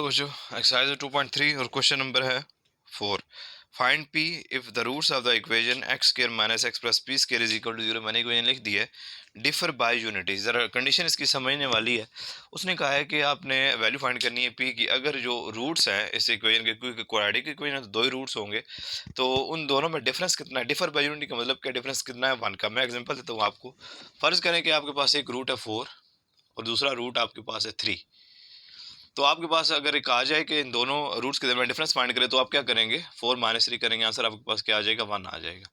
बच्चों, एक्सरसाइज 2.3 और question number है 4। Find P if the roots of the equation X square minus X plus P square is equal to 0। मैंने equation लिख दी है, differ by unity. ज़रा condition इसकी समझने वाली है। उसने कहा है कि आपने वैल्यू फाइंड करनी है पी की। अगर जो रूट्स हैं इस इक्वेशन के, क्योंकि क्वाड्रेटिक इक्वेशन है तो दो ही रूट्स होंगे, तो उन दोनों में डिफरेंस कितना है। डिफर बाय यूनिटी का मतलब क्या, डिफरेंस कितना है, 1 का। मैं एग्जांपल देता हूँ आपको। फर्ज करें कि आपके पास एक रूट है 4 और दूसरा रूट आपके पास है 3। तो आपके पास अगर एक आ जाए कि इन दोनों रूट्स के दरमियान डिफरेंस फाइंड करें, तो आप क्या करेंगे, 4 माइनस 3 करेंगे, आंसर आपके पास क्या आ जाएगा, 1 आ जाएगा।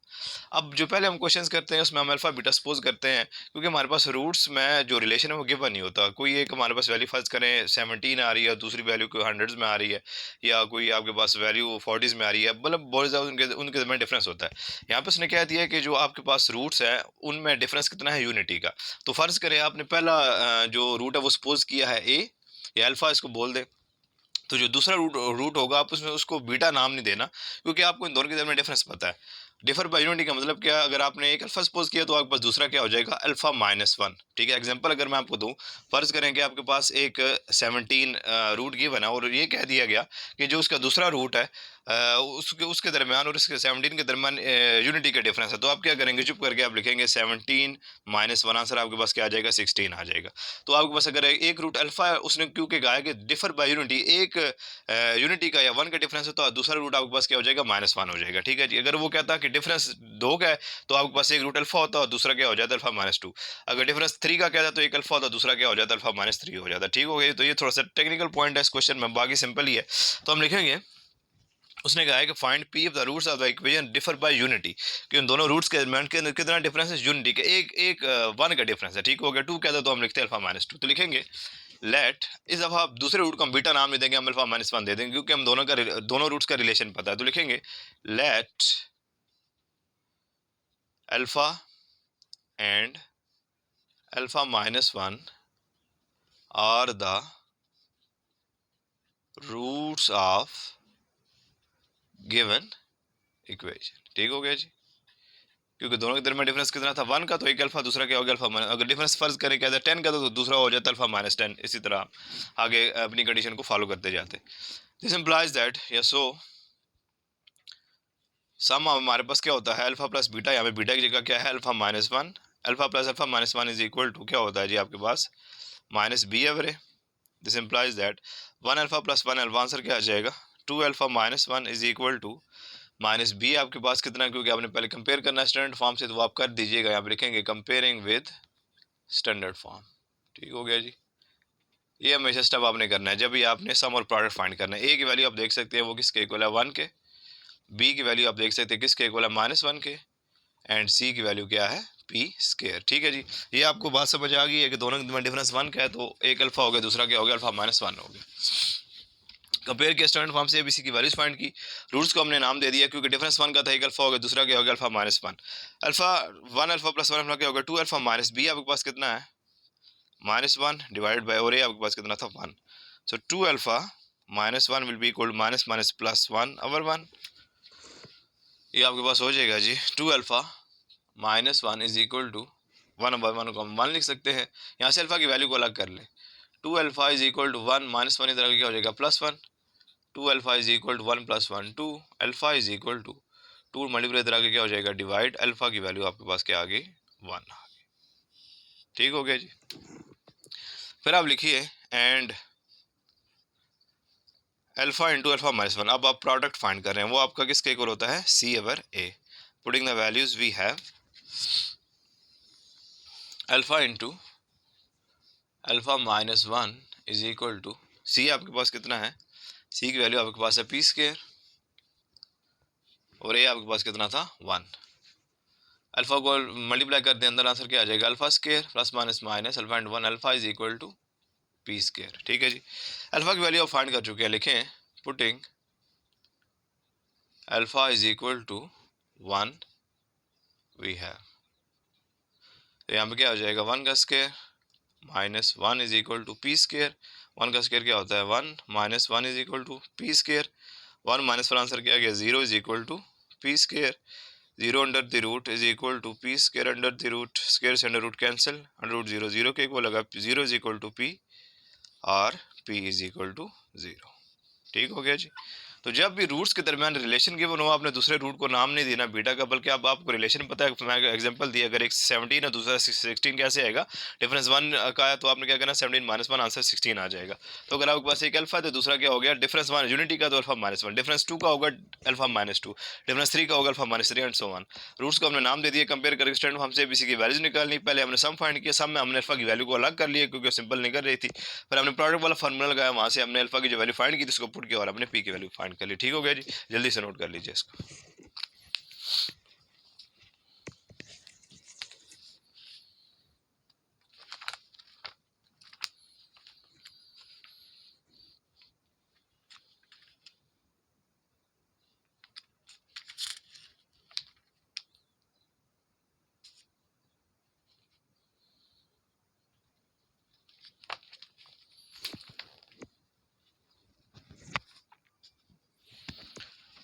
अब जो पहले हम क्वेश्चंस करते हैं उसमें हम अल्फा बीटा सपोज करते हैं, क्योंकि हमारे पास रूट्स में जो रिलेशन है वो गिवन नहीं होता। कोई एक हमारे पास वैल्यू फर्ज करें 17 आ रही है, दूसरी वैल्यू कोई हंड्रेड्स में आ रही है, या कोई आपके पास वैल्यू 40s में आ रही है, मतलब बहुत ज़्यादा उनके दरमियान डिफरेंस होता है। यहाँ पे उसने कह दिया कि जो आपके पास रूट्स हैं उनमें डिफरेंस कितना है, यूनिटी का। तो फर्ज करें आपने पहला जो रूट है वो सपोज किया है ए, या अल्फा इसको बोल दे। तो जो दूसरा रूट होगा आप उसमें उसको बीटा नाम नहीं देना, क्योंकि आपको इन दोनों के दरमियान डिफरेंस पता है। डिफर बाय यूनिटी का मतलब क्या, अगर आपने एक अल्फा सपोज किया तो आपके पास दूसरा क्या हो जाएगा, अल्फा माइनस 1। ठीक है, एग्जांपल अगर मैं आपको दूं, फर्ज करें कि आपके पास एक 17 रूट गिवन है और ये कह दिया गया कि जो उसका दूसरा रूट है उसके उसके दरमियान और उसके 17 के दरमियान यूनिटी का डिफरेंस है। तो आप क्या करेंगे, चुप करके आप लिखेंगे 17 माइनस 1, आंसर आपके पास क्या आ जाएगा, 16 आ जाएगा। तो आपके पास अगर एक रूट अल्फा है, उसने क्योंकि कहा है कि डिफर बाय यूनिटी, एक यूनिटी का या 1 का डिफरेंस है, तो दूसरा रूट आपके पास क्या हो जाएगा, -1 हो जाएगा। ठीक है जी। अगर वो कहता है कि डिफरेंस 2 का है, तो आपके पास एक रूट अल्फा होता है और दूसरा क्या हो जाता है, अल्फा -2। अगर डिफरेंस 3 का कहता है तो एक अल्फा होता है, दूसरा क्या हो जाता है, अल्फा -3 हो जाता है। ठीक हो गया। तो ये थोड़ा सा टेक्निकल पॉइंट है इस क्वेश्चन में, बाकी सिंपल ही है। तो हम लिखेंगे, उसने कहा है कि find P of the roots of the equation differ by unity, कि उन दोनों रूट्स के दरमियान के अंदर कितना डिफरेंस है, यूनिटी के एक एक 1 का डिफरेंस है। ठीक हो गया। 2 कहता है तो हम लिखते हैं अल्फा -2। तो लिखेंगे लेट, इस दफा आप दूसरे रूट को हम बीटा नाम नहीं देंगे, हम अल्फा -1 दे देंगे, क्योंकि हम दोनों रूट्स का रिलेशन पता है। तो लिखेंगे let alpha and alpha -1 are the roots of given equation. ठीक हो गया जी। क्योंकि दोनों के दरमियान डिफरेंस कितना था, 1 का, तो एक अल्फा, दूसरा क्या हो गया, अल्फा माइनस। अगर डिफरेंस फर्ज करें क्या था 10 का, तो दूसरा हो जाता अल्फा -10। इसी तरह आगे अपनी कंडीशन को फॉलो करते जाते। दिस इंप्लाइज दैट, या सो सम हमारे पास क्या होता है, अल्फा प्लस बीटा। यहाँ पे बीटा की जगह क्या है, alpha -1। Alpha plus alpha -1 is equal to क्या होता है जी, आपके पास -b एवरे। This implies that 1 alpha plus 1 alpha, answer क्या आ जाएगा, 2 alpha -1 is equal to -b। आपके पास कितना, क्योंकि आपने पहले कंपेयर करना है स्टैंडर्ड फॉर्म से, तो वो आप कर दीजिएगा। यहाँ पे लिखेंगे कंपेयरिंग विद स्टैंडर्ड फॉर्म। ठीक हो गया जी। ये हमेशा स्टेप आपने करना है जब भी आपने सम और प्रोडक्ट फाइंड करना है। ए की वैल्यू आप देख सकते हैं वो किसके इक्वल है, 1 के। बी की वैल्यू आप देख सकते हैं किसके इक्वल है, -1 के। एंड सी की वैल्यू क्या है, पी स्क्वायर। ठीक है जी। ये आपको बात समझ आ गई है कि दोनों में डिफरेंस 1 का है, तो एक अल्फा हो गया, दूसरा क्या हो गया, अल्फा -1 हो गया। कंपेयर किया स्टैंडर्ड फॉर्म से, एबीसी की वैल्यूज फाइंड की। रूट्स को हमने नाम दे दिया, क्योंकि डिफरेंस 1 का था, एक अल्फा हो गया, दूसरा क्या हो गया, alpha -1। Alpha 1 alpha plus 1 alpha क्या होगा, 2 अल्फा -b। आपके पास कितना है, -1 डिवाइडेड बाय, और ये आपके पास कितना था, 1। So 2 alpha -1 will be equal minus minus plus 1 over 1। ये आपके पास हो जाएगा जी, 2 alpha -1 is equal to 1 over 1 को हम 1 लिख सकते हैं। यहाँ से अल्फा की वैल्यू को अलग कर ले। 2 अल्फा इज इक्वल टू 1 -1 इधर क्या हो जाएगा, +1। 2 alpha is equal to 1 + 1 2 alpha is equal to 2 multiply इधर आगे क्या हो जाएगा, डिवाइड। अल्फा की वैल्यू आपके पास क्या आ गई, 1 आ गई। ठीक हो गया जी। फिर आप लिखिए एंड अल्फा इंटू अल्फा -1। अब आप प्रोडक्ट फाइंड कर रहे हैं, वो आपका किसके इक्वल होता है, C over A. Putting the values we have alpha into alpha -1 is equal to C. आपके पास कितना है, सी की वैल्यू आपके पास है पी स्क्वायर, और ए आपके पास कितना था, 1। अल्फा को मल्टीप्लाई कर दें अंदर, आंसर क्या आ जाएगा, alpha square plus minus minus alpha into 1 alpha is equal to P square. ठीक है जी। अल्फा की वैल्यू आप फाइंड कर चुके हैं, लिखें putting alpha is equal to 1 we have, तो यहाँ पे क्या हो जाएगा, 1 का square -1 is equal to P square. 1 का स्क्वायर क्या होता है, 1 -1 is equal to P square. 1 minus 1 answer क्या आ गया, 0 is equal to P square. 0 under the root is equal to P square under the root, square से under root cancel, under root 0 0 के equal लगा, 0 is equal to P और p is equal to 0। ठीक हो गया जी। तो जब भी रूट्स के दरमियान रिलेशन गिवन हो, आपने दूसरे रूट को नाम नहीं देना बीटा का, बल्कि अब आपको रिलेशन पता है। मैं एग्जांपल दिया, अगर एक 17 है दूसरा 16 कैसे आएगा, डिफरेंस 1 का है तो आपने क्या करना, 17 -1 आंसर 16 आ जाएगा। तो अगर आपके पास एक अल्फा है तो दूसरा क्या हो गया, डिफरेंस 1 यूनिटी का तो अल्फा -1, डिफरेंस 2 का होगा अल्फा -2, डिफरेंस 3 का होगा alpha -3 and so on. Roots को हमने नाम दे दिए, कंपेयर करके स्टैंडर्ड हमसे एबीसी की वैल्यूज निकालनी। पहले हमने सम फाइंड किया, सम में हमने अल्फा की वैल्यू को अलग कर लिया क्योंकि सिंपल नहीं कर रही थी। फिर हमने प्रोडक्ट वाला फार्मूला लगाया, वहां से हमने अल्फा की जो वैल्यू फाइंड की थी उसको पुट किया और हमने पी की वैल्यू फाइंड कर ली। ठीक हो गया जी, जल्दी से नोट कर लीजिए इसको।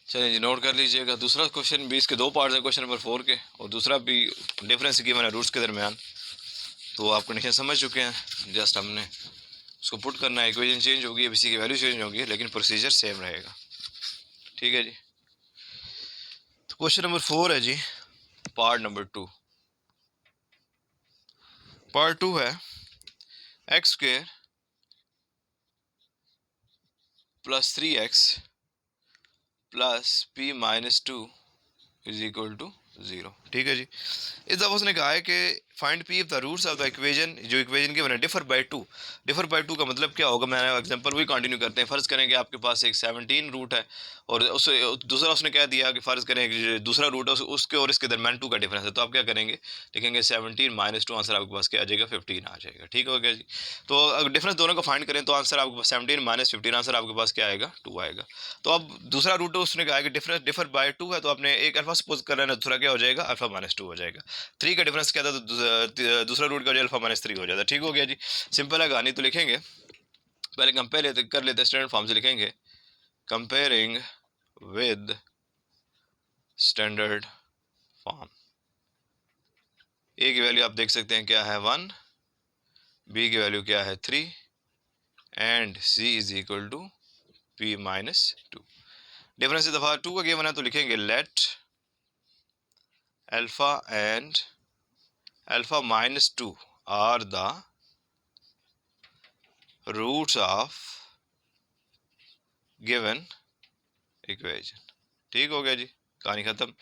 चलिए जी, नोट कर लीजिएगा। दूसरा क्वेश्चन भी, इसके दो पार्ट्स हैं क्वेश्चन नंबर 4 के, और दूसरा भी डिफरेंस गिवन है रूट्स के दरमियान। तो आप कंडीशन समझ चुके हैं, जस्ट हमने उसको पुट करना है, इक्वेशन चेंज होगी, एबीसी की वैल्यू चेंज होगी, लेकिन प्रोसीजर सेम रहेगा। ठीक है जी। तो क्वेश्चन नंबर 4 है जी, पार्ट नंबर 2। पार्ट 2 है x² + 3x + p - 2 = 0। ठीक है जी। इस दफा उसने कहा है कि find P if the roots of the equation, जो इक्वेशन के बने डिफर बाय 2। डिफर बाय 2 का मतलब क्या होगा, मैं एग्जांपल वही कंटिन्यू करते हैं। फर्ज करें कि आपके पास एक 17 रूट है और उस दूसरा उसने कह दिया कि फर्ज करें कि दूसरा रूट है उसके और इसके दरमियान 2 का डिफरेंस है, तो आप क्या करेंगे, लिखेंगे 17 - 2, आंसर आपके पास क्या आ जाएगा, 15 आ जाएगा। ठीक हो गया जी। तो अगर डिफरेंस दोनों का फाइंड करें तो आंसर आपके पास 17 - 15, आंसर आपके पास क्या आएगा, 2 आएगा। तो अब दूसरा रूट उसने कहा कि डिफरेंस डिफर बाय 2 है, तो आपने एक अल्फा सपोज कर रहे हैं, दूसरा क्या हो जाएगा, अल्फा -2 हो जाएगा। 3 का डिफरेंस क्या था, तो दूसरा रूट का जो अल्फा -3 हो जाता है। ठीक हो गया जी, सिंपल है कहानी। तो लिखेंगे पहले कंपेयर कर लेते हैं, स्टैंडर्ड फॉर्म से लिखेंगे, कंपेयरिंग विद स्टैंडर्ड फॉर्म। ए की वैल्यू आप देख सकते हैं क्या है, 1, बी की वैल्यू क्या है, 3 एंड सी = p - 2। डिफरेंस दफा 2 का गिवन है तो लिखेंगे let alpha and alpha -2 are the roots of given equation. ठीक हो गया जी, कहानी खत्म।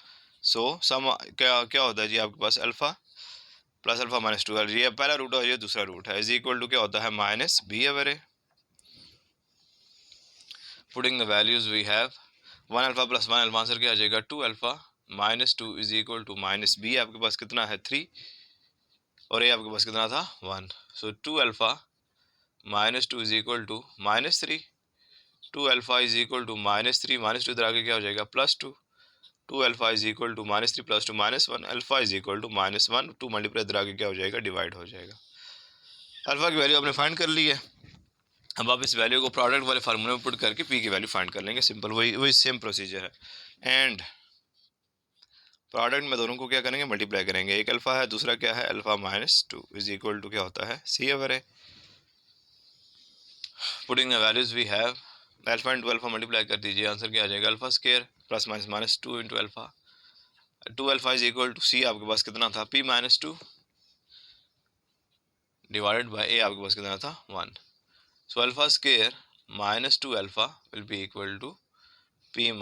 सो सम क्या क्या होता है जी, आपके पास अल्फा प्लस अल्फा -2, ये पहला रूट है, ये दूसरा रूट है, = क्या होता है, -b over a. Putting the values we have 1 alpha + 1 alpha, answer क्या आ जाएगा, 2 अल्फा -2 = -b। आपके पास कितना है, 3, और ये आपके पास कितना था, 1। सो 2 अल्फा -2 = -3, 2 अल्फा -3, -2 इधर आगे क्या हो जाएगा, +2, 2 अल्फा -3 + 2 -1, अल्फा -1, 2 मल्टीप्लाई इधर आगे क्या हो जाएगा, डिवाइड हो जाएगा। अल्फा की वैल्यू आपने फाइंड कर ली है। अब आप इस वैल्यू को प्रोडक्ट वाले फार्मूले में पुट करके पी की वैल्यू फाइंड कर लेंगे, सिंपल वही वही सेम प्रोसीजर है। एंड प्रोडक्ट में दोनों को क्या करेंगे, मल्टीप्लाई करेंगे। एक अल्फा है, दूसरा क्या है, अल्फा -2 = क्या होता है, C over A. Putting the values we have, alpha into alpha multiply कर दीजिए, आंसर क्या आ जाएगा, alpha square plus minus -2 into alpha. 2 alpha = C, आपके पास कितना था, p - 2 डिवाइडेड बाय ए, आपके पास कितना था, 1। So alpha square -2 alpha will be equal to p -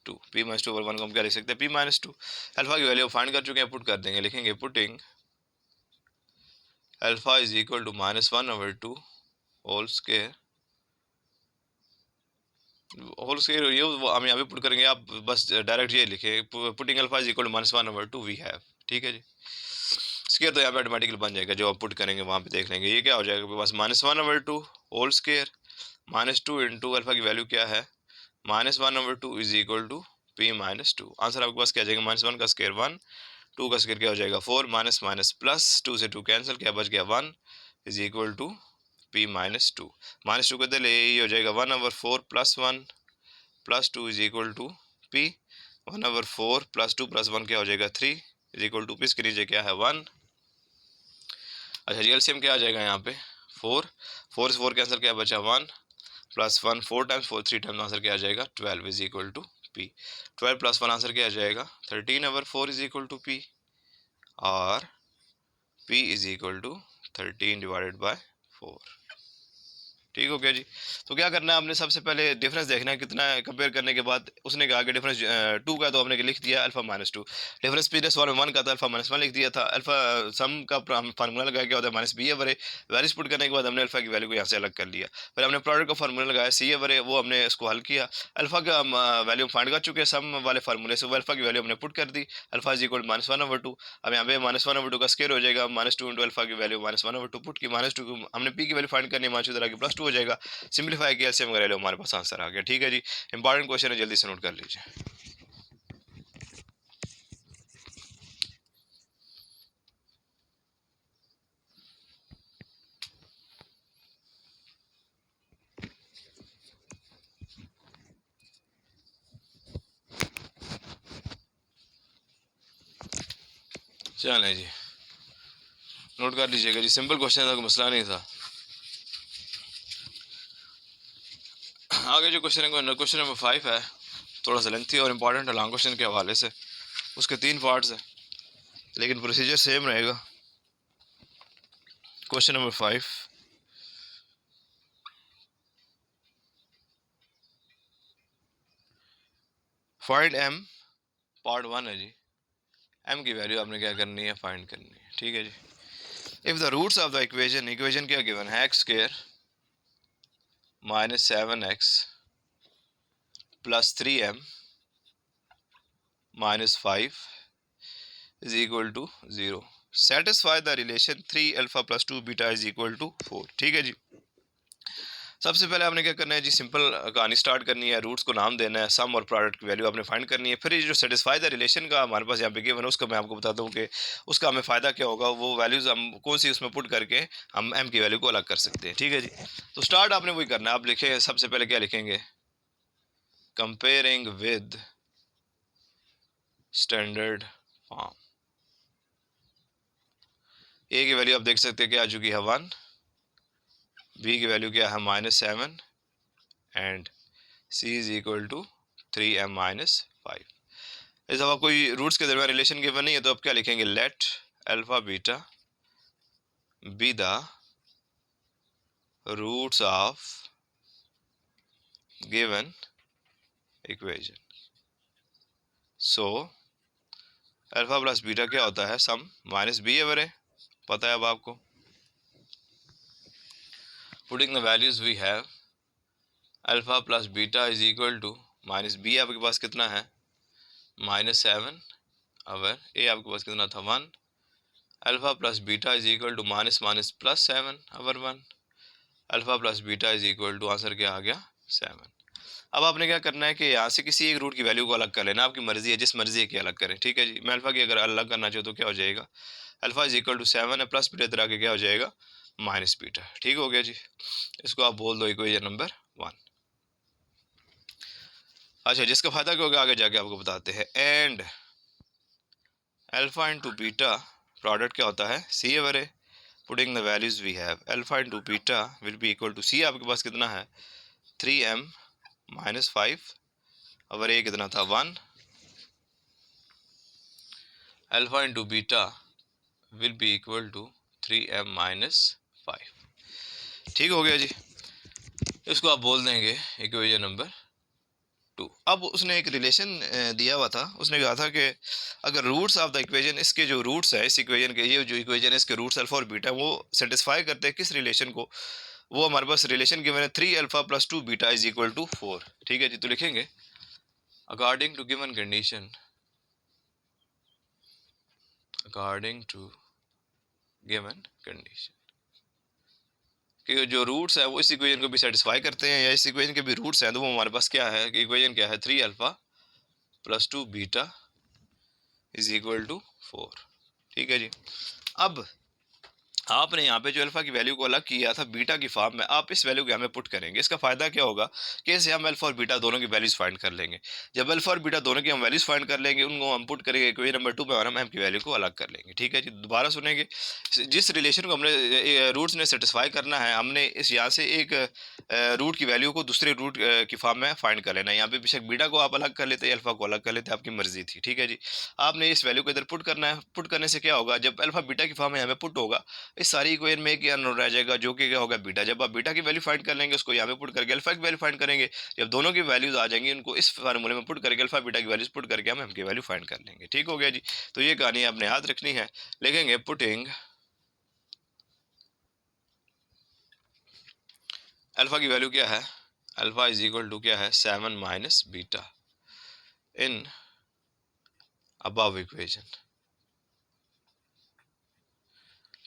2। p - 2 over 1 को हम क्या लिख सकते हैं, p - 2। अल्फा की वैल्यू फाइंड कर चुके हैं, पुट कर देंगे, लिखेंगे putting alpha = -1/2 whole square. Whole square ये हम यहाँ पे पुट करेंगे, आप बस डायरेक्ट ये लिखे, पुटिंग अल्फा = -1/2 वी हैव। ठीक है जी, स्क्वायर तो यहाँ पे ऑटोमेटिकली बन जाएगा, जो आप पुट करेंगे वहाँ पे देख लेंगे। ये क्या हो जाएगा आपके पास, -1/2 होल स्क्वायर -2 इंटू अल्फा की वैल्यू क्या है, -1/2 = p - 2। आंसर आपके पास क्या आ जाएगा, -1 का स्क्वायर 1, 2 का स्क्वायर क्या हो जाएगा, 4, माइनस माइनस प्लस, 2 से 2 कैंसिल, क्या बच गया, 1 = p - 2। -2 को इधर ले, ये हो जाएगा 1/4 + 1 + 2 = p। 1/4 + 2 + 1 क्या हो जाएगा, 3 = p। इसके नीचे क्या है, 1। अच्छा, एलसीएम क्या आ जाएगा यहाँ पे, 4 से 4 कैंसिल, क्या बचा, 1। +1 4 टाइम्स 4 3 टाइम्स आंसर क्या आ जाएगा 12 is equal to p. 12 + 1 answer क्या आ जाएगा 13/4 इज इक्वल टू पी, और p इज इक्वल टू 13/4। ठीक हो गया जी। तो क्या करना है, आपने सबसे पहले डिफरेंस देखना है कितना है। कंपेयर करने के बाद उसने कहा कि डिफरेंस 2 का, तो हमने लिख दिया अल्फा माइनस 2। डिफरेंस प्रीवियस वाले 1 का था, अल्फा माइनस 1 लिख दिया था। अल्फा सम का फार्मूला लगाया क्या होता है माइनस बी है बरे। वैल्यूज पुट करने के बाद हमने अल्फा की वैल्यू को यहाँ से अलग कर लिया। फिर हमने प्रोडक्ट का फार्मूला लगाया सी है बरे, वो हमने इसको हल किया। अल्फा का वैल्यू फाइंड कर चुके हैं सम वाले फार्मूले से, वो अल्फा की वैल्यू हमने पुट कर दी। Alpha is equal -1/2। अब यहाँ पे -1/2 का स्क्वायर हो जाएगा, -2 × अल्फा की वैल्यू -1/2 पुट की, -2 हमने पी की वैल्यू फाइंड करनी है, मानसूद की +2 हो जाएगा। सिंपलीफाई किया, एलसीएम वगैरह लो, हमारे पास आंसर आ गया। ठीक है जी, इंपॉर्टेंट क्वेश्चन है, जल्दी से नोट कर लीजिए। चलें जी, नोट कर लीजिएगा जी, सिंपल क्वेश्चन था, कोई मसला नहीं था। आगे जो क्वेश्चन है, क्वेश्चन नंबर 5 है, थोड़ा सा लेंथी और इम्पॉर्टेंट है लॉन्ग क्वेश्चन के हवाले से। उसके 3 पार्ट्स हैं, लेकिन प्रोसीजर सेम रहेगा। Question number 5, find m, part 1 है जी। एम की वैल्यू आपने क्या करनी है, फाइंड करनी है। ठीक है जी। If the roots of the equation, equation क्या गिवन है, x² -7x + 3m -5 is equal to 0, satisfy the relation 3α + 2β is equal to 4। ठीक है जी। सबसे पहले आपने क्या करना है जी, सिंपल कहानी स्टार्ट करनी है, रूट्स को नाम देना है, सम और प्रोडक्ट की वैल्यू आपने फाइंड करनी है। फिर ये जो सेटिस्फाई द रिलेशन का हमारे पास यहाँ पे गिवन है, उसका मैं आपको बताता हूँ कि उसका हमें फ़ायदा क्या होगा, वो वैल्यूज़ हम कौन सी उसमें पुट करके हम एम की वैल्यू को अलग कर सकते हैं। ठीक है जी। तो स्टार्ट आपने वही करना है, आप लिखे सबसे पहले क्या लिखेंगे, कंपेयरिंग विद स्टैंडर्ड फॉर्म। ए की वैल्यू आप देख सकते हैं क्या आ चुकी है 1, बी की वैल्यू क्या है -7, and c is equal to 3m -5। इस दफ़ा कोई रूट्स के दरमियान रिलेशन गिवन नहीं है, तो आप क्या लिखेंगे, let alpha beta be the roots of given equation. So alpha plus beta क्या होता है, सम माइनस बी है बरे, पता है अब आपको। Putting the values we have, alpha plus beta is equal to minus B आपके पास कितना है -7, अवर ए आपके पास कितना था 1, alpha plus beta is equal to -7 over 1, alpha plus beta is equal to answer क्या आ गया 7। अब आपने क्या करना है कि यहाँ से किसी एक रूट की वैल्यू को अलग कर लेना, आपकी मर्जी है, जिस मर्जी है कि अलग करें। ठीक है जी। मैं अल्फा की अगर अलग करना चाहूँ तो क्या हो जाएगा, अल्फा इज इक्वल टू 7 है, प्लस बीटा इधर आके क्या हो जाएगा माइनस बीटा। ठीक हो गया जी। इसको आप बोल दो इक्वेशन नंबर 1। अच्छा, जिसका फायदा क्या होगा आगे जाके आपको बताते हैं। And alpha into beta, product क्या होता है, सी है बरे, putting the values we have, alpha into beta will be equal to, C आपके पास कितना है 3m -5, अवर ए कितना था 1, alpha into beta will be equal to 3m -5। ठीक हो गया जी। इसको आप बोल देंगे इक्वेशन नंबर 2। अब उसने एक रिलेशन दिया हुआ था, उसने कहा था कि अगर रूट्स ऑफ द इक्वेशन, इसके जो रूट्स है इस इक्वेशन के, ये जो इक्वेशन है इसके रूट्स अल्फा और बीटा, वो सेटिस्फाई करते हैं किस रिलेशन को, वो हमारे पास रिलेशन गिवन है 3α + 2β इज इक्वल टू 4। ठीक है जी। तो लिखेंगे according to given condition, according to given condition, कि जो रूट्स है वो इस इक्वेशन को भी सेटिस्फाई करते हैं, या इस इक्वेशन के भी रूट्स हैं, तो वो हमारे पास क्या है कि इक्वेशन क्या है 3α + 2β इज इक्वल टू 4। ठीक है जी। अब आपने यहाँ पे जो अल्फा की वैल्यू को अलग किया था बीटा की फॉर्म में, आप इस वैल्यू को यहाँ में पुट करेंगे। इसका फायदा क्या होगा कि इससे हम अल्फा और बीटा दोनों की वैल्यूज फाइंड कर लेंगे। जब अल्फा और बीटा दोनों की हम वैल्यूज फाइंड कर लेंगे, उनको हम पुट करेंगे इक्वेशन नंबर 2 में और हम एम की वैल्यू को अलग कर लेंगे। ठीक है जी, दोबारा सुनेंगे। जिस रिलेशन को हमने रूट्स ने सेटिस्फाई करना है, हमने इस यहाँ से एक रूट की वैल्यू को दूसरे रूट की फॉर्म में फाइंड कर लेना है। यहाँ पे बेशक बीटा को आप अलग कर लेते हैं, अल्फा को अलग कर लेते, आपकी मर्जी थी। ठीक है जी, आपने इस वैल्यू को इधर पुट करना है। पुट करने से क्या होगा, जब अल्फा बीटा की फॉर्म में यहाँ पे पुट होगा, इस सारी इक्वेशन में एक ही अननोन रह जाएगा जो कि क्या होगा, बीटा। जब आप बीटा की वैल्यू फाइंड कर लेंगे, उसको यहाँ पे पुट करके अल्फा की वैल्यू फाइंड करेंगे। जब दोनों की वैल्यूज आ जाएंगी, उनको इस फार्मूले में पुट करके अल्फा बीटा की वैल्यूज पुट करके हम एम की वैल्यू फाइंड कर लेंगे। ठीक हो गया जी। तो ये कहानी आपने याद रखनी है। लिखेंगे पुटिंग अल्फा की वैल्यू क्या है, अल्फा इज इक्वल टू क्या है, 7 minus beta in above equation.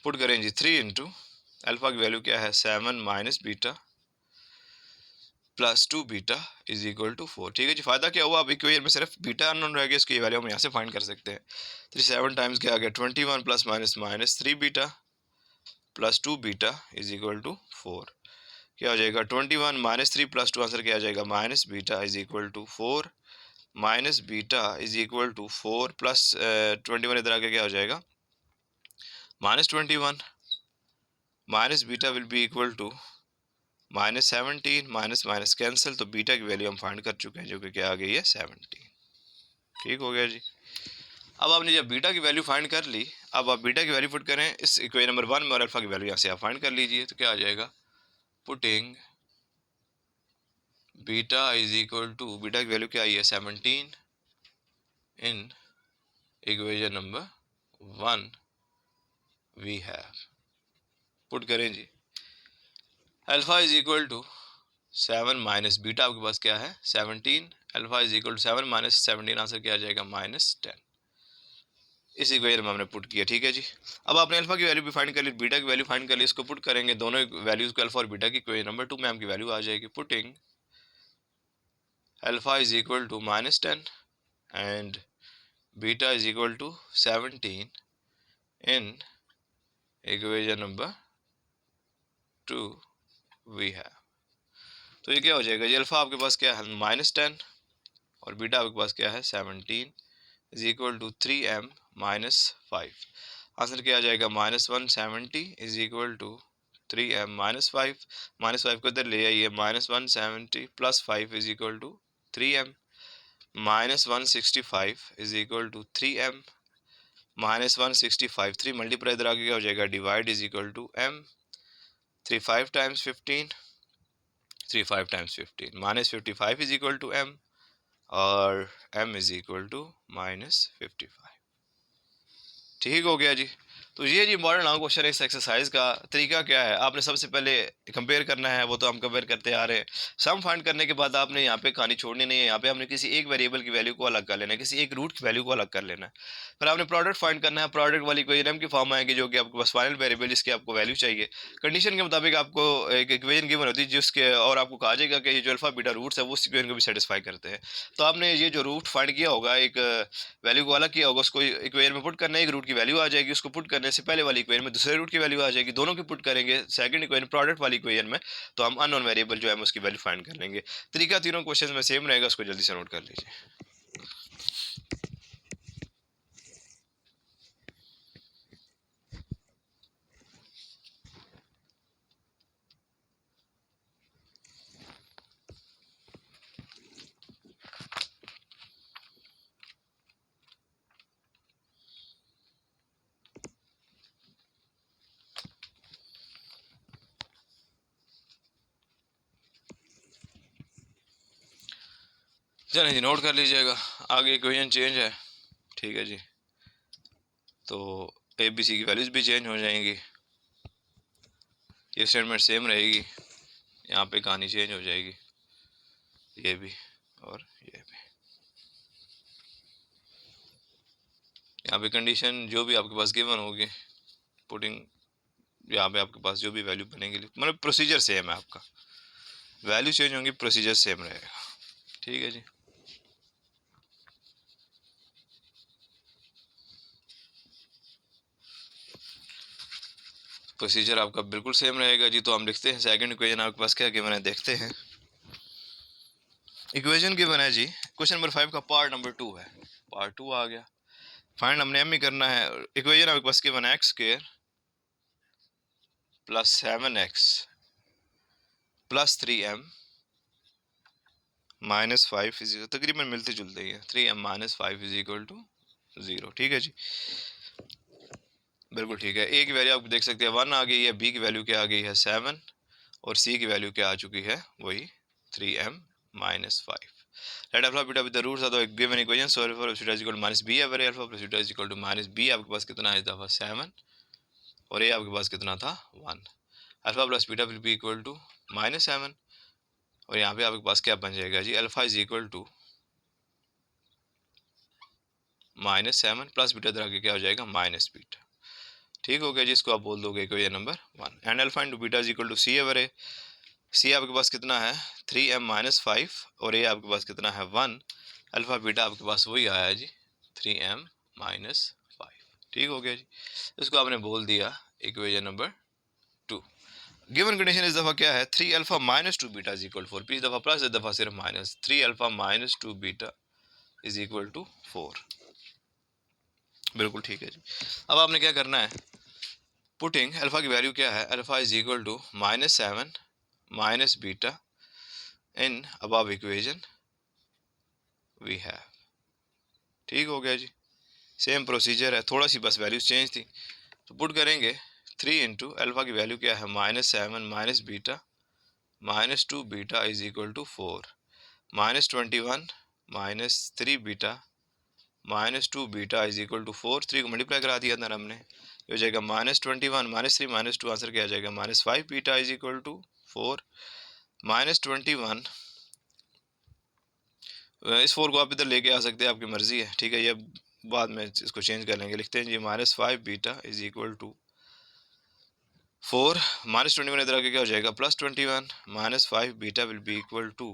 Put करें जी 3 इंटू अल्फा की वैल्यू क्या है, 7 minus beta plus 2 beta is equal to 4। ठीक है जी, फायदा क्या हुआ, अब इक्वेशन में सिर्फ बीटा अननोन रह गया, इसकी वैल्यू हम यहाँ से फाइंड कर सकते हैं। 3 7 टाइम्स क्या आ गया, 21 plus minus minus 3 beta plus 2 beta is equal to 4। क्या हो जाएगा, 21 माइनस 3 प्लस 2, आंसर क्या आ जाएगा, minus beta is equal to 4। Minus beta is equal to 4 plus 21 इधर आके क्या हो जाएगा, minus 21 minus beta will be equal to minus 17, minus minus cancel, तो बीटा की वैल्यू हम फाइंड कर चुके हैं जो कि क्या आ गई है, 17। ठीक हो गया जी। अब आपने जब बीटा की वैल्यू फाइंड कर ली, अब आप बीटा की वैल्यू पुट करें इस इक्वेशन नंबर 1 में और अल्फा की वैल्यू यहाँ से आप फाइंड कर लीजिए। तो क्या आ जाएगा, putting beta is equal to, beta की वैल्यू क्या आई है, 17 in equation number 1 we have. Put करें जी, alpha is equal to 7 minus beta, आपके पास क्या है 17, alpha is equal to 7 minus 17, answer क्या आ जाएगा, माइनस 10। इस इक्वेशन में हमने पुट किया। ठीक है जी, अब आपने अल्फा की वैल्यू भी फाइंड कर ली, बीटा की वैल्यू फाइंड कर ली, इसको पुट करेंगे दोनों वैल्यूज को, अल्फा और बीटा की, इक्वेशन नंबर 2 में हम की वैल्यू आ जाएगी। Putting alpha is equal to minus 10 and beta is equal to 17 in equation number 2 we have. तो ये क्या हो जाएगा जी, अल्फा आपके पास क्या है, माइनस 10 और बीटा आपके पास क्या है, 17 is equal to 3m minus 5। Answer क्या आ जाएगा, minus 170 is equal to 3m minus 5। Minus 5 को इधर ले आइए, minus 170 plus 5 is equal to 3m। Minus 165 is equal to 3m minus 165, 3 multiply इधर आगे क्या हो जाएगा, divide is equal to m। 3 5 times 15, 3 5 times 15, minus 55 is equal to m और m is equal to minus 55। ठीक हो गया जी। तो ये जी मॉडर्न लॉन्ग क्वेश्चन इस एक्सरसाइज का तरीका क्या है, आपने सबसे पहले कंपेयर करना है, वो तो हम कंपेयर करते आ रहे हैं। सम फाइंड करने के बाद आपने यहाँ पे कहानी छोड़नी नहीं है, यहाँ पे हमने किसी एक वेरिएबल की वैल्यू को अलग कर लेना है, किसी एक रूट की वैल्यू को अलग कर लेना है। फिर आपने प्रोडक्ट फाइंड करना है, प्रोडक्ट वाली इक्वेशन एम की फॉर्म आएगी जो कि आपके पास फाइनल वेरिएबल जिसकी आपको वैल्यू चाहिए। कंडीशन के मुताबिक आपको एक इक्वेशन गिवन होती है जिसके, और आपको कहा जाएगा कि ये जो अल्फा बीटा रूट्स है वो उस इक्वेशन को भी सेटिस्फाई करते हैं। तो आपने ये जो रूट फाइंड किया होगा, एक वैल्यू को अलग किया होगा, उसको इक्वेशन में पुट करना है, एक रूट की वैल्यू आ जाएगी, उसको पुट करने से पहले वाली इक्वेशन में दूसरे रूट की वैल्यू आ जाएगी, दोनों की पुट करेंगे सेकंड इक्वेशन प्रोडक्ट वाली इक्वेशन में, तो हम अननोन वेरिएबल जो है उसकी वैल्यू फाइंड कर लेंगे। तरीका तीनों क्वेश्चन में सेम रहेगा, उसको जल्दी से नोट कर लीजिए। चलिए जी, नोट कर लीजिएगा। आगे इक्वेशन चेंज है, ठीक है जी, तो ए बी सी की वैल्यूज भी चेंज हो जाएंगी, ये स्टेटमेंट सेम रहेगी, यहाँ पे कहानी चेंज हो जाएगी, ये भी और ये भी। यहाँ पे कंडीशन जो भी आपके पास गिवन होगी, पुटिंग यहाँ पे आपके पास जो भी वैल्यू बनेगी, मतलब प्रोसीजर सेम है, आपका वैल्यू चेंज होंगी, प्रोसीजर सेम रहेगा। ठीक है जी। प्रोसीजर आपका बिल्कुल सेम रहेगा जी। तो हम लिखते हैं सेकंड इक्वेशन आपके पास क्या गिवन है, देखते हैं। इक्वेशन गिवन है जी, क्वेश्चन नंबर 5 का पार्ट नंबर 2 है, पार्ट 2 आ गया। फाइंड हमने एम ही करना है। इक्वेशन आपके पास गिवन है x square plus 7x plus 3m minus 5 is तकरीबन मिलते जुलते ही है, 3m minus 5 is equal to 0। ठीक है जी, बिल्कुल ठीक है। ए की वैल्यू आप देख सकते हैं 1 आ गई है, बी की वैल्यू क्या आ गई है 7, और सी की वैल्यू क्या आ चुकी है वही 3m minus 5। Let alpha beta with the roots of the given equation, so alpha plus beta is equal to minus B है, where alpha plus beta is equal to minus B आपके पास कितना है इस दफा 7, और ए आपके पास कितना था 1। Alpha plus beta will be equal to minus 7, और यहाँ पे आपके पास क्या बन जाएगा जी, alpha is equal to minus 7 plus beta इधर आके क्या हो जाएगा माइनस बीटा। ठीक हो गया जी, इसको आप बोल दोगे equation number 1। And alpha into beta is equal to C over A. C आपके पास कितना है 3m माइनस 5, और ए आपके पास कितना है 1। अल्फा बीटा आपके पास वही आया जी 3m माइनस 5। ठीक हो गया जी, इसको आपने बोल दिया इक्वेशन नंबर 2। गिवन कंडीशन इस दफा क्या है, 3 alpha minus 2 beta is equal 4। पिछली दफा प्लस, इस दफा सिर्फ minus. 3 alpha minus 2 beta is equal to 4। बिल्कुल ठीक है जी। अब आपने क्या करना है, पुटिंग अल्फा की वैल्यू क्या है, alpha is equal to minus 7 minus beta in above equation we have. ठीक हो गया जी, सेम प्रोसीजर है, थोड़ा सी बस वैल्यूज चेंज थी। तो पुट करेंगे 3 इंटू अल्फा की वैल्यू क्या है minus 7 minus beta minus 2 beta is equal to 4, minus 21 minus 3 beta minus 2 beta is equal to 4। 3 को मल्टीप्लाई करा दिया अंदर हमने, ये हो जाएगा माइनस 21 माइनस 3 माइनस 2, आंसर क्या आ जाएगा minus 5 beta is equal to 4। Minus 21, इस 4 को आप इधर लेके आ सकते हैं, आपकी मर्जी है। ठीक है, ये बाद में इसको चेंज कर लेंगे। लिखते हैं जी minus 5 beta is equal to 4, minus 21 इधर आके क्या हो जाएगा plus 21, minus 5 beta will be equal to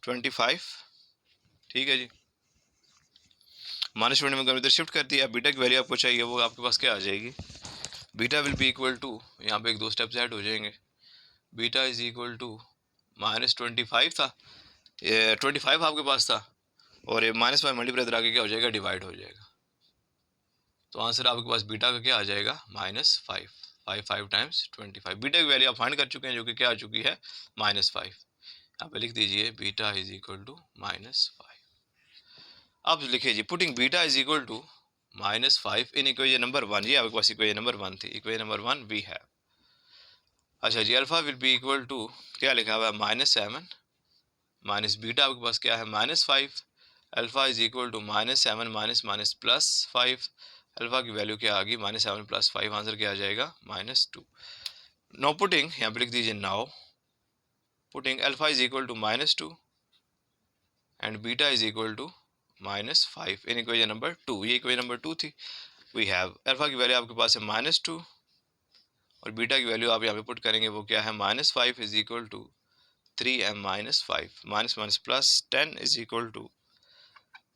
25। ठीक है जी, माइनस 21 को इधर शिफ्ट कर दिया। बीटा की वैल्यू आपको चाहिए, वो आपके पास क्या आ जाएगी, beta will be equal to, यहाँ पे एक दो स्टेप्स ऐड हो जाएंगे। Beta is equal to minus 25 था, 25 आपके पास था, और ये माइनस 5 मल्टीप्लाई इधर आके क्या हो जाएगा डिवाइड हो जाएगा। तो आंसर आपके पास बीटा का क्या आ जाएगा माइनस 5। 5 टाइम्स 25। बीटा की वैल्यू आप फाइंड कर चुके हैं, जो कि क्या आ चुकी है माइनस 5। यहाँ पे लिख दीजिए beta is equal to minus 5। अब लिखिए जी putting beta is equal to minus 5 in equation number 1। ये आपके पास इक्वेशन नंबर 1 थी। इक्वेशन नंबर 1 वी हैव, अच्छा जी, alpha will be equal to क्या लिखा हुआ है माइनस 7 माइनस बीटा आपके पास क्या है minus 5। Alpha is equal to minus 7 minus minus plus 5। Alpha की वैल्यू क्या आ गई माइनस 7 प्लस 5, आंसर क्या आ जाएगा माइनस 2। नाउ पुटिंग, यहाँ पे लिख दीजिए now putting alpha is equal to minus 2 and beta is equal to minus 5 in equation number 2। ये इक्वेशन नंबर 2 थी। वी हैव अल्फा की वैल्यू आपके पास है माइनस 2, और बीटा की वैल्यू आप यहाँ पे पुट करेंगे, वो क्या है minus 5 is equal to 3m minus 5, minus minus plus 10 is equal to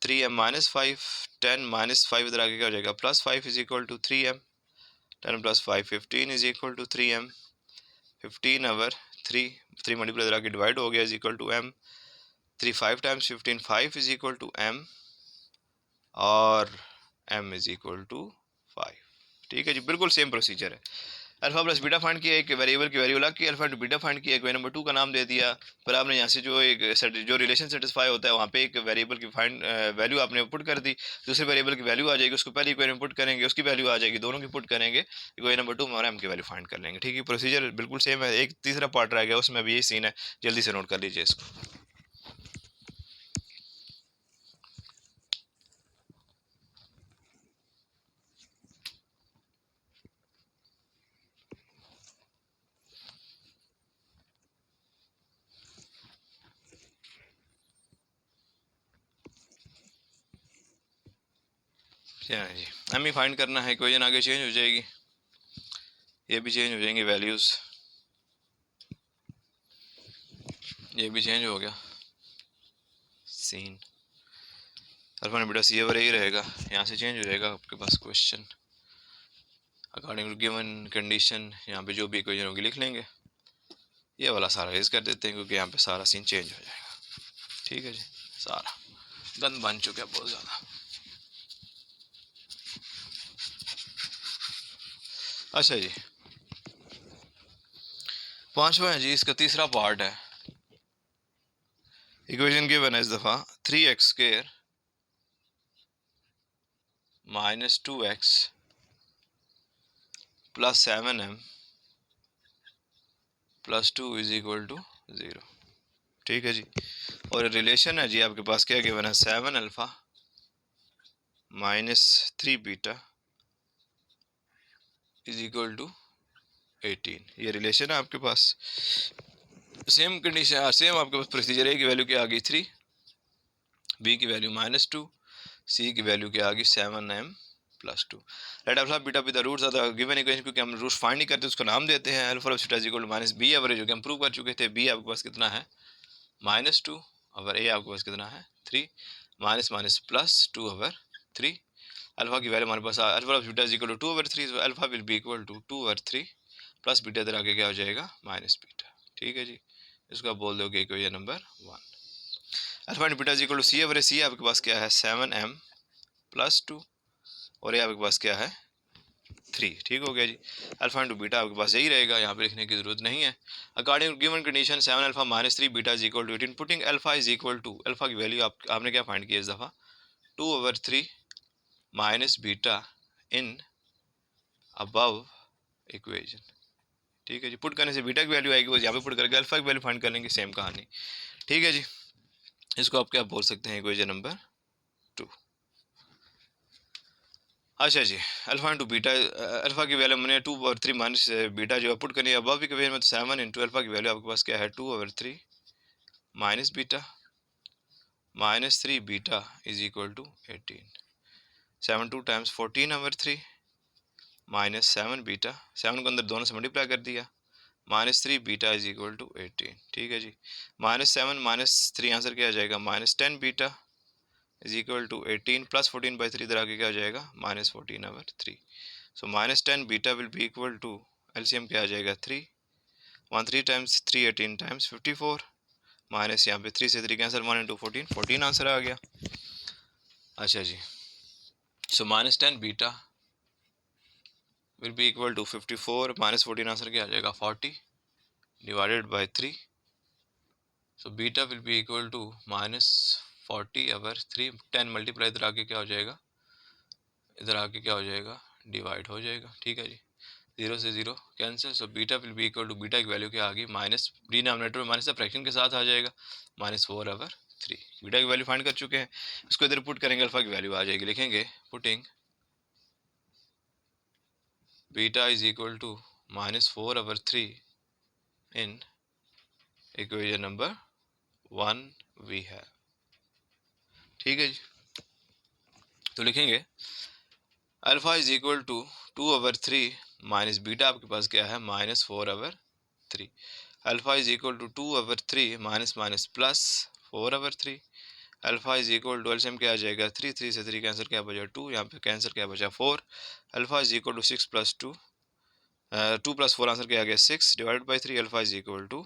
3m minus 5। 10 minus 5 इधर आगे क्या हो जाएगा plus 5 is equal to 3m। 10 plus 5 15 is equal to 3m। 15 over 3 multiply इधर आगे डिवाइड हो गया is equal to m। 3 5 times 15 5 is equal to m, और m इज इक्वल टू 5। ठीक है जी, बिल्कुल सेम प्रोसीजर है। अल्फा प्लस बीटा फाइंड किया, एक वेरिएबल की वैल्यू अलग की, अल्फा टू बीटा फाइंड किया, इक्वेशन नंबर 2 का नाम दे दिया। फिर आपने यहाँ से जो रिलेशन सेटिस्फाई होता है वहाँ पे एक वेरिएबल की फाइंड वैल्यू आपने पुट कर दी। दूसरे वेरिएबल की वैल्यू आ जाएगी, उसको पहले इक्वेशन में पुट करेंगे, उसकी वैल्यू आ जाएगी, दोनों की पुट करेंगे, इक्वेशन नंबर 2 में और एम की वैल्यू फाइंड कर लेंगे। ठीक है, प्रोसीजर बिल्कुल सेम है। एक तीसरा पार्ट रह गया, उसमें भी यही सीन है, जल्दी से नोट कर लीजिए इसको। क्या है जी, एम ही फाइंड करना है, इक्वेशन आगे चेंज हो जाएगी, ये भी चेंज हो जाएंगे वैल्यूज़, ये भी चेंज हो गया सीन। अल्फा ने बेटा सी ओवर ए रहेगा, यहाँ से चेंज हो जाएगा आपके पास question. According to given condition यहाँ पे जो भी इक्वेशन होगी लिख लेंगे। ये वाला सारा रेज कर देते हैं क्योंकि यहाँ पे सारा सीन चेंज हो जाएगा। ठीक है जी, सारा गंद बन चुका है बहुत ज़्यादा। अच्छा जी, पांचवा है जी, इसका तीसरा पार्ट है। इक्वेशन गिवन है इस दफ़ा 3x² minus 2x plus 7m plus 2 is equal to 0। ठीक है जी, और रिलेशन है जी आपके पास क्या गिवन है, 7 alpha minus 3 beta is equal to 18। ये रिलेशन है आपके पास। सेम कंडीशन, सेम आपके पास प्रोसीजर। ए की वैल्यू क्या आ गई 3, बी की वैल्यू -2, सी की वैल्यू क्या आ गई 7m plus 2। Let alpha beta with the roots of the given equation, क्योंकि हम रूट्स फाइंड नहीं करते उसको नाम देते हैं alpha of beta is equal to minus b average, जो कि हम प्रूव कर चुके थे। बी आपके पास कितना है -2 ओवर ए आपके पास कितना है 3, minus minus plus 2 over 3। Alpha की वैल्यू हमारे पास alpha of beta is equal to 2 over 3, so alpha will be equal to 2 over 3 plus beta इधर आके क्या हो जाएगा माइनस बीटा। ठीक है जी, इसको आप बोल दोगे equation number 1। Alpha into beta is equal to C over A, C आपके पास क्या है 7m प्लस 2 और ये आपके पास क्या है 3। ठीक हो गया जी, अल्फा इंटू बीटा आपके पास यही रहेगा, यहाँ पे लिखने की जरूरत नहीं है। According to given condition 7 alpha minus 3 beta is equal to 18, putting alpha is equal to, alpha की वैल्यू आपने क्या फाइंड किया इस दफ़ा 2 over 3 minus beta in above equation. ठीक है जी, पुट करने से बीटा की वैल्यू आएगी, वो यहाँ पे पुट करके अल्फा की वैल्यू फाइंड कर लेंगे, सेम कहानी। ठीक है जी, इसको आप क्या बोल सकते हैं इक्वेशन नंबर 2। अच्छा जी, अल्फा इंटू बीटा, अल्फा की वैल्यू मैंने 2 ओवर 3 माइनस बीटा जो है पुट करनी है अब इक्वेशन में, तो 7 इंटू अल्फा की वैल्यू आपके पास क्या है 2 over 3 minus beta minus 3 beta is equal to 18। 7 2 times 14 over 3 minus 7 beta, 7 को अंदर दोनों से मल्टीप्लाई कर दिया, minus 3 beta is equal to 18। ठीक है जी, -7 -3 आंसर क्या आ जाएगा -10 beta is equal to 18 plus 14 by 3 इधर आके क्या हो जाएगा -14 over 3। So -10 beta will be equal to, LCM क्या आ जाएगा 3, 1 3 टाइम्स 3 18 टाइम्स 54 माइनस यहाँ पे 3 से 3 कैंसिल, 1 इंटू 14 14 आंसर आ गया। अच्छा जी, so -10 beta will be equal to 54 -14 answer क्या आ जाएगा 40 divided by 3। So beta will be equal to -40 over 3, 10 multiply इधर आके क्या हो जाएगा, इधर आके क्या हो जाएगा डिवाइड हो जाएगा। ठीक है जी, 0 से 0 cancel, so beta will be equal to, beta की वैल्यू क्या आ गई माइनस, डिनोमिनेटर में माइनस फ्रैक्शन के साथ आ जाएगा -4 ओवर 3। बीटा की वैल्यू फाइंड कर चुके हैं, इसको इधर पुट करेंगे अल्फा की वैल्यू आ जाएगी, लिखेंगे putting beta is equal to -4 over 3 in equation number 1 we have. ठीक है जी, तो लिखेंगे alpha is equal to 2 over 3 minus beta आपके पास क्या है -4 over 3। Alpha is equal to 2 over 3 minus minus plus 4 over 3। Alpha is equal to, LCM क्या आ जाएगा 3, 3 से 3 कैंसिल क्या बचा 2, यहाँ पे कैंसिल क्या बचा 4। Alpha is equal to 6 plus 2, 2 plus 4 answer क्या आ गया 6 divide by 3। Alpha is equal to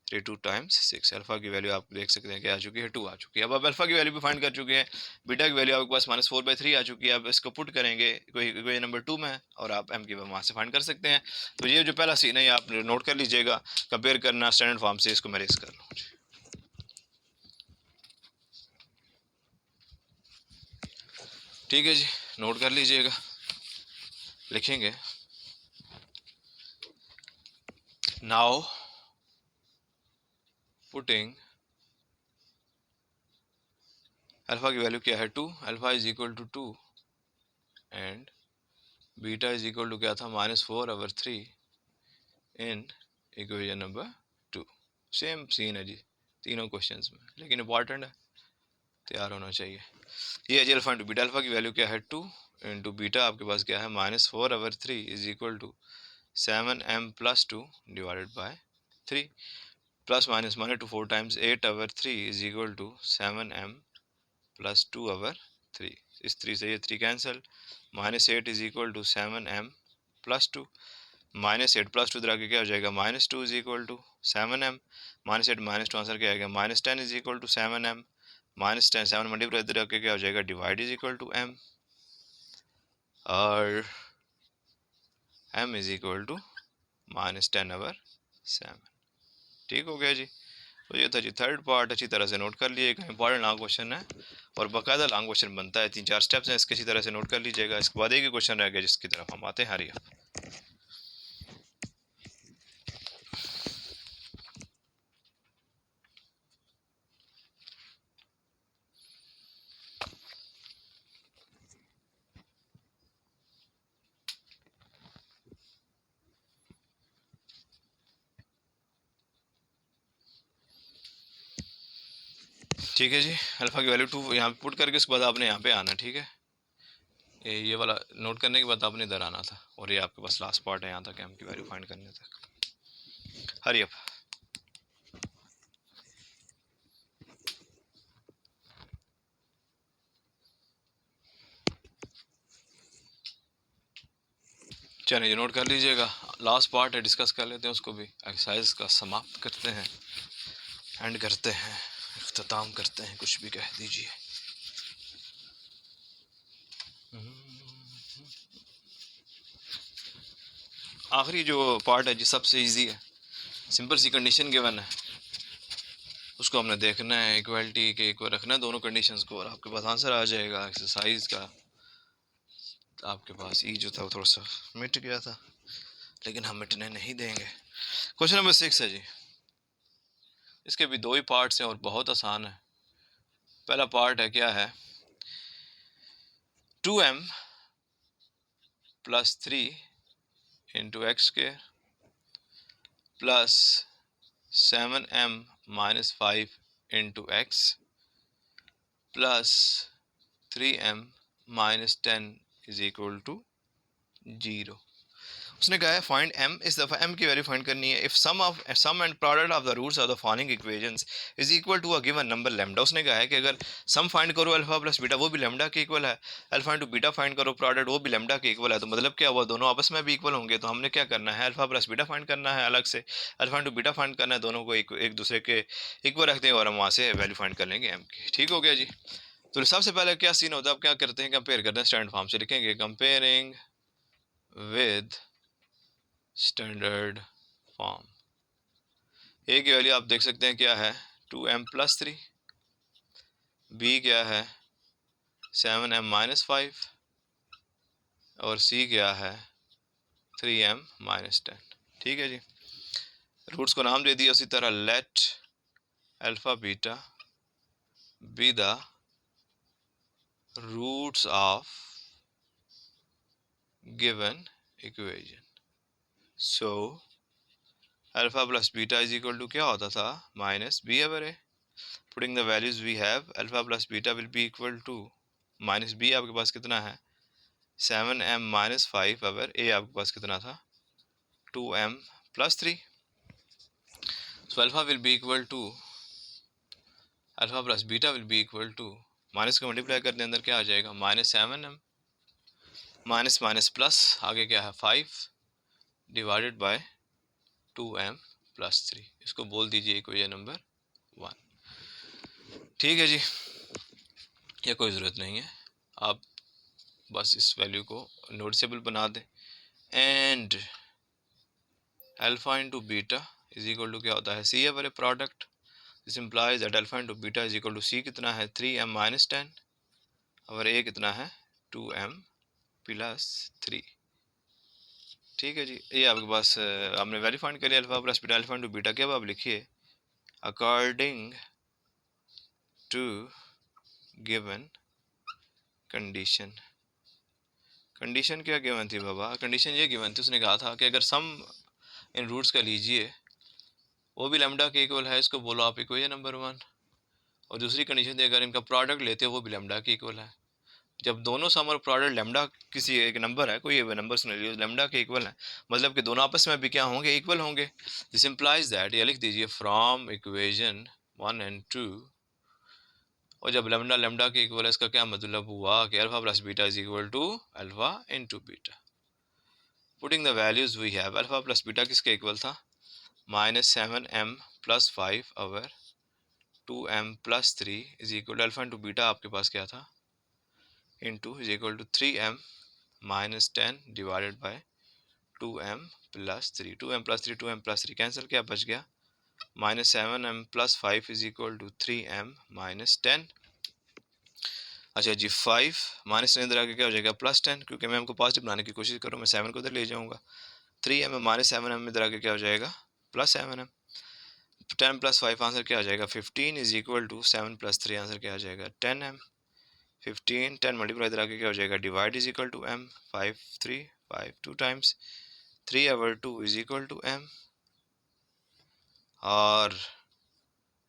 3 2 times 6। Alpha की वैल्यू आप देख सकते हैं क्या आ चुकी है 2 आ चुकी है। अब आप अल्फा की वैल्यू भी फाइंड कर चुके हैं, बीटा की वैल्यू आपके पास -4/3 आ चुकी है। अब इसको पुट करेंगे इक्वेशन नंबर 2 में और आप एम की वहाँ से फाइंड कर सकते हैं। तो ये जो पहला सीन है आप नोट कर लीजिएगा, कंपेयर करना स्टैंडर्ड फॉर्म से, इसको मैं रेस कर लूँ। ठीक है जी, नोट कर लीजिएगा, लिखेंगे नाउ पुटिंग अल्फा की वैल्यू क्या है 2, alpha is equal to 2 and beta is equal to क्या था -4 over 3 in equation number 2। Same scene है जी तीनों क्वेश्चंस में, लेकिन इंपॉर्टेंट है, तैयार होना चाहिए। ये है जी अल्फा इंटू बीटा, अल्फा की वैल्यू क्या है 2 इंटू बीटा आपके पास क्या है -4 over 3 is equal to 7m plus 2 divided by 3, plus minus minus to 4 times 8 over 3 is equal to 7m plus 2 over 3। इस 3 से ये 3 cancel, -8 is equal to 7m plus 2, -8 plus 2 इधर आके क्या हो जाएगा, -2 is equal to 7m, -8 -2 answer क्या आएगा, -10 is equal to 7m, -10 7 multiply इधर आके क्या हो जाएगा, divide is equal to m, और m इज इक्वल टू -10/7। ठीक हो गया जी। तो ये था जी थर्ड पार्ट, अच्छी तरह से नोट कर लीजिएगा, इंपॉर्टेंट लॉन्ग क्वेश्चन है और बाकायदा लॉन्ग क्वेश्चन बनता है, 3-4 स्टेप्स हैं इसके, अच्छी तरह से नोट कर लीजिएगा। इसके बाद एक ही क्वेश्चन रह गया जिसकी तरफ हम आते हैं। हरी अप ठीक है जी। अल्फा की वैल्यू 2 यहाँ पे पुट करके उसके बाद आपने यहाँ पे आना, ठीक है। ये वाला नोट करने के बाद आपने इधर आना था, और ये आपके पास लास्ट पार्ट है यहाँ तक, एम की वैल्यू फाइंड करने तक। Hurry up. चलिए नोट कर लीजिएगा, लास्ट पार्ट है, डिस्कस कर लेते हैं उसको भी, एक्सरसाइज का समाप्त करते हैं, एंड करते हैं, इख्तिताम करते हैं, कुछ भी कह दीजिए। आखिरी जो पार्ट है जी सबसे इजी है, सिंपल सी कंडीशन गिवन है, उसको हमने देखना है, इक्वलिटी के इक्वल रखना है दोनों कंडीशंस को, और आपके पास आंसर आ जाएगा एक्सरसाइज का। आपके पास ई जो था वो थोड़ा सा मिट गया था, लेकिन हम मिटने नहीं देंगे। क्वेश्चन नंबर 6 है जी, इसके भी 2 ही पार्ट्स हैं और बहुत आसान है। पहला पार्ट है, क्या है, 2m + 3 × x² + 7m - 5 × x + 3m - 10 is equal to 0। उसने कहा है फाइंड m, इस दफ़ा m की वैल्यू फाइंड करनी है। If sum and product of the roots of the following equations is equal to a given number lambda. उसने कहा है कि अगर सम फाइंड करो अल्फा प्लस बीटा, वो भी लैम्डा के इक्वल है, अल्फा इंटू बीटा फाइंड करो प्रोडक्ट, वो भी लैम्डा के इक्वल है, तो मतलब क्या हुआ, दोनों आपस में भी इक्वल होंगे। तो हमने क्या करना है, अल्फा प्लस बीटा फाइंड करना है अलग से, अल्फा इंटू बीटा फाइंड करना है, दोनों को एक दूसरे के इक्वल रखते हैं और हम वहाँ से वैल्यू फाइंड कर लेंगे m की। ठीक हो गया जी। तो सबसे पहले क्या सीन होता है, अब क्या करते हैं, कंपेयर करते हैं, स्टैंडर्ड फॉर्म से लिखेंगे, कंपेयरिंग विद स्टैंडर्ड फॉर्म। ए की वैल्यू आप देख सकते हैं क्या है, 2m + 3, बी क्या है 7m - 5, और सी क्या है 3m - 10। ठीक है जी। रूट्स को नाम दे दिया उसी तरह, let alpha beta be the roots of given equation. So alpha plus beta is equal to क्या होता था, -b over a। Putting the values we have, alpha plus beta will be equal to -b आपके पास कितना है 7m - 5 over a आपके पास कितना था 2m + 3। So alpha will be equal to, alpha plus beta will be equal to, minus को multiply करने अंदर क्या आ जाएगा -7m, माइनस माइनस प्लस, आगे क्या है 5 डिवाइडेड बाय 2m + 3। इसको बोल दीजिए इक्वेशन नंबर 1। ठीक है जी, ये कोई ज़रूरत नहीं है, आप बस इस वैल्यू को नोटिसेबल बना दें। And alpha into beta is equal to क्या होता है C over A product. This implies that alpha into beta is equal to C कितना है 3m - 10 और ए कितना है 2m + 3। ठीक है जी, ये आपके पास आपने वैल्यू फाइंड करिए alpha plus beta, alpha into beta के अब आप लिखिए according to given condition. Condition क्या गिवन थी बाबा, कंडीशन ये गिवन थी, उसने कहा था कि अगर सम इन रूट्स का लीजिए वो भी लैम्डा के इक्वल है, इसको बोलो आप इक्वेशन नंबर 1। और दूसरी कंडीशन थी अगर इनका प्रोडक्ट लेते हो वो भी लैम्डा के इक्वल है। जब दोनों सम और प्रोडक्ट लैम्डा किसी एक नंबर है, कोई नंबर सुन लीजिए लैम्डा के इक्वल है, मतलब कि दोनों आपस में भी क्या होंगे इक्वल होंगे। दिस इम्प्लाइज दैट, ये लिख दीजिए फ्रॉम इक्वेशन 1 and 2, और जब लैम्डा लैम्डा के इक्वल है इसका क्या मतलब हुआ कि alpha plus beta is equal to alpha into beta. Putting the values we have, alpha plus beta किसके इक्वल था, -7m + 5 over 2m + 3 is equal to alpha into beta आपके पास क्या था, into is equal to 3m - 10 divided by 2m + 3, 2m + 3 2m + 3 cancel, क्या बच गया, -7m + 5 is equal to 3m - 10। अच्छा जी, 5 माइनस इधर आके क्या हो जाएगा, +10, क्योंकि मैं हमको पॉजिटिव बनाने की कोशिश करूँ, मैं 7 को इधर ले जाऊँगा, 3m -7m इधर आके क्या हो जाएगा, +7m, 10 + 5 आंसर क्या आ जाएगा, 15 इज इक्वल टू 7 + 3 आंसर क्या आ जाएगा, 10m, 15 10 मल्टीप्लाई इधर आके क्या हो जाएगा, divide is equal to m, 5 3 5 2 times 3 over 2 is equal to m, और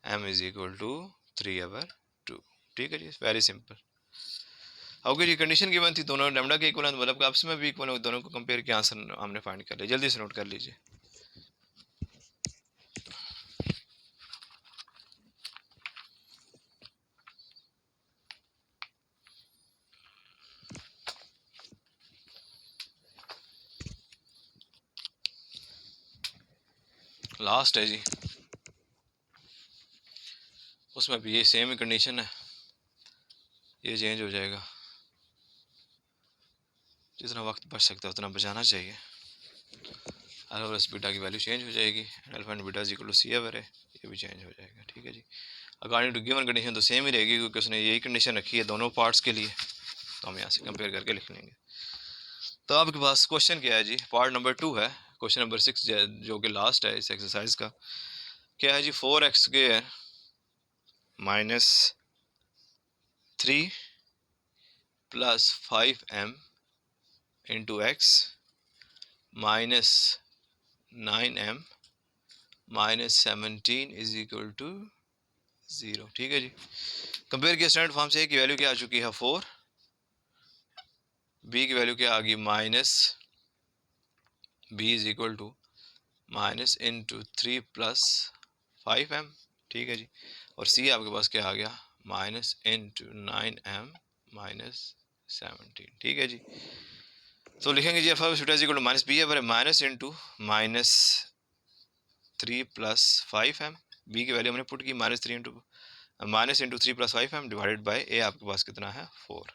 m is equal to 3 over 2। ठीक है जी, वेरी सिंपल। ओके जी, कंडीशन गिवन थी दोनों लैम्डा के इक्वल हैं, मतलब आपस में भी इक्वल हो, दोनों को कंपेयर किया, आंसर हमने फाइंड कर लिया। जल्दी से नोट कर लीजिए। लास्ट है जी, उसमें भी ये सेम ही कंडीशन है, ये चेंज हो जाएगा, जितना वक्त बच सकता है उतना बचाना चाहिए। अल्फा प्लस बीटा की वैल्यू चेंज हो जाएगी, alpha and beta is equal to C over है, ये भी चेंज हो जाएगा। ठीक है जी, अकॉर्डिंग टू गिवन कंडीशन तो सेम ही रहेगी, क्योंकि उसने यही कंडीशन रखी है दोनों पार्ट्स के लिए, तो हम यहाँ से कंपेयर करके लिख लेंगे। तो आपके पास क्वेश्चन क्या है जी, पार्ट नंबर 2 है, क्वेश्चन नंबर 6 जो कि लास्ट है इस एक्सरसाइज का। क्या है जी, 4x² - 3 + 5m into x -9m - 17 is equal to 0। ठीक है जी, कंपेयर किया स्टैंडर्ड फॉर्म से, a की वैल्यू क्या आ चुकी है 4, b की वैल्यू क्या आ गई -b is equal to -3 + 5m। ठीक है जी, और c आपके पास क्या आ गया, -9m - 17। ठीक है जी, तो लिखेंगे जी alpha beta equal to -b है, माइनस इंटू -3 + 5m, b की वैल्यू हमने पुट की -3 into 3 + 5m divided by a आपके पास कितना है 4।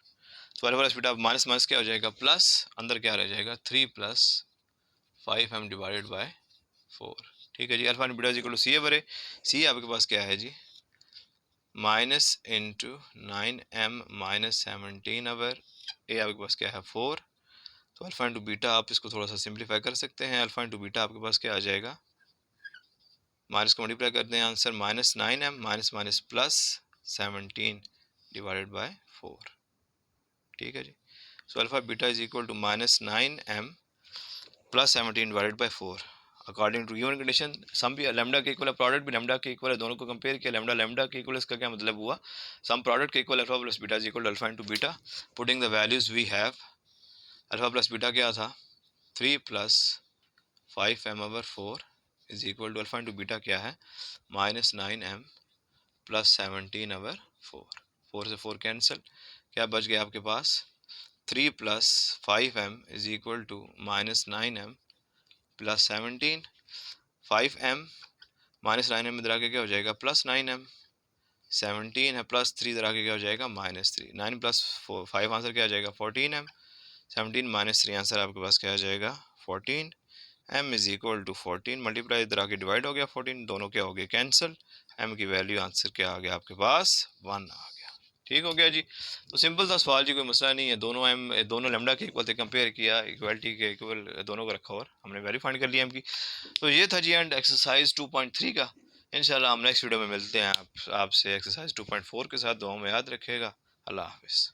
तो alpha plus beta minus minus क्या हो जाएगा प्लस, अंदर क्या रह जाएगा 3 + 5m डिवाइडेड बाय 4। ठीक है जी, अल्फा बीटा इक्वल टू सी है, सी आपके पास क्या है जी, -9m - 17 ओवर a आपके पास क्या है 4। तो अल्फा इंटू बीटा आप इसको थोड़ा सा सिंप्लीफाई कर सकते हैं, अल्फा इंटू बीटा आपके पास क्या आ जाएगा, माइनस को मल्टीप्लाई करते हैं, आंसर -9m -+17 डिवाइडेड बाय 4। ठीक है जी, so alpha beta is equal to -9m +17 divided by 4। According to given condition sum भी लैम्डा के इक्वल है, प्रोडक्ट भी लैम्डा के इक्वल है, दोनों को कंपेयर किया, लैम्डा लैम्डा के इक्वल, इसका क्या मतलब हुआ, सम प्रोडक्ट के equal alpha plus beta is equal to alpha into beta. Putting the values we have, alpha plus beta क्या था 3 + 5m over 4 is equal to alpha into beta क्या है -9m +17 ओवर 4। 4 से 4 कैंसिल, क्या बच गया आपके पास 3 + 5m is equal to -9m +17। 5m -9m इधर आके क्या हो जाएगा +9m, 17 है +3 इधर आके क्या हो जाएगा -3, 9 + 5 आंसर क्या आ जाएगा 14m, 17 - 3 आंसर आपके पास क्या आ जाएगा 14। m is equal to 14 multiply इधर आके डिवाइड हो गया 14, दोनों क्या हो गए कैंसिल, m की वैल्यू आंसर क्या आ गया आपके पास 1 आ गया। ठीक हो गया जी, तो सिंपल सा सवाल जी, कोई मसला नहीं है, दोनों लैम्डा के इक्वल थे, कंपेयर किया, इक्वलिटी के इक्वल दोनों को रखा और हमने वैल्यू फाइंड कर लिया m की। तो ये था जी एंड एक्सरसाइज 2.3 का। इंशाल्लाह हम नेक्स्ट वीडियो में मिलते हैं आपसे एक्सरसाइज 2.4 के साथ। दुआ में याद रखिएगा। अल्लाह हाफिज़।